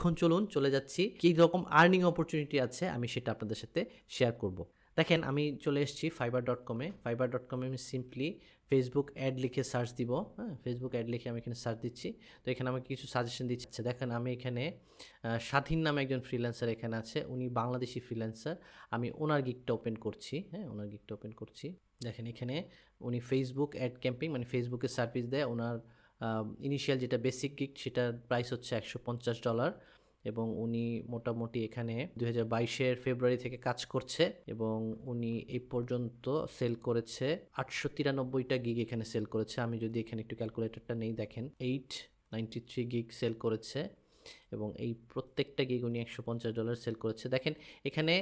এখন চলুন চলে যাচ্ছি কি রকম আর্নিং অপরচুনিটি আছে আমি সেটা আপনাদের সাথে শেয়ার করব। দেখেন আমি চলে এসেছি fiverr.com-এ। fiverr.com-এ আমি সিম্পলি ফেসবুক অ্যাড লিখে সার্চ দিব। হ্যাঁ, ফেসবুক অ্যাড লিখে আমি এখানে সার্চ দিচ্ছি। তো এখানে আমাকে কিছু সাজেশন দিচ্ছে। আচ্ছা, দেখেন আমি এখানে স্বাধীন নামে একজন ফ্রিল্যান্সার এখানে আছে, উনি বাংলাদেশি ফ্রিল্যান্সার। আমি ওনার গিগটা ওপেন করছি। হ্যাঁ, ওনার গিগটা ওপেন করছি। দেখেন এখানে উনি ফেসবুক অ্যাড ক্যাম্পিং মানে ফেসবুকে সার্ভিস দেয়। ওনার ইনিশিয়াল যেটা বেসিক গিগ সেটার প্রাইস হচ্ছে $150 এবং উনি মোটামুটি এখানে 2022-এর ফেব্রুয়ারি থেকে কাজ করছে এবং উনি এই পর্যন্ত সেল করেছে 893টা গিগ এখানে সেল করেছে। আমি যদি এখানে একটু ক্যালকুলেটরটা নেই, দেখেন 893 গিগ সেল করেছে এবং এই প্রত্যেকটা গিগ উনি $150 সেল করেছে। দেখেন এখানে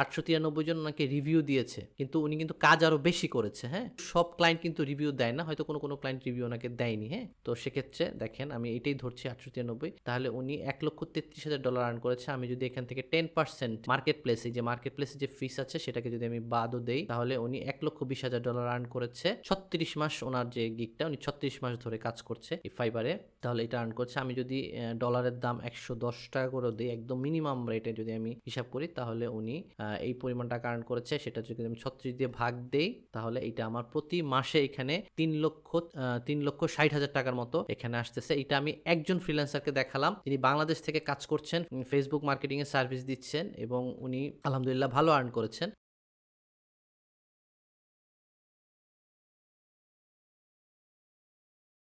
893 জন ওনাকে রিভিউ দিয়েছে, কিন্তু উনি কিন্তু কাজ আরও বেশি করেছে। হ্যাঁ, সব ক্লায়েন্ট কিন্তু রিভিউ দেয় না, হয়তো কোনো কোনো ক্লায়েন্ট রিভিউ ওনাকে দেয়নি। হ্যাঁ, তো সেক্ষেত্রে দেখেন আমি এটাই ধরছি 893, তাহলে উনি $1,33,000 আর্ন করেছে। আমি যদি এখান থেকে 10% মার্কেট প্লেসে, যে মার্কেট প্লেসে যে ফিস আছে সেটাকে যদি আমি বাদও দেই, তাহলে উনি $1,20,000 আর্ন করেছে। 36 মাস ওনার যে গিগটা, উনি 36 মাস ধরে কাজ করছে এই ফাইবারে, তাহলে এটা আর্ন করছে। আমি যদি ডলারের দাম 110 টাকা করে দিই, একদম মিনিমাম রেটে যদি আমি হিসাব করি, তাহলে উনি এই পরিমাণ টাকা আর্ন করেছে। সেটা যদি আমি 36 দিয়ে ভাগ দেই, তাহলে এটা আমার প্রতি মাসে এখানে 3,60,000 টাকার মতো এখানে আসতেছে। এটা আমি একজন ফ্রিল্যান্সারকে দেখালাম, তিনি বাংলাদেশ থেকে কাজ করছেন, ফেসবুক মার্কেটিং এর সার্ভিস দিচ্ছেন এবং উনি আলহামদুলিল্লাহ ভালো আর্ন করেছেন।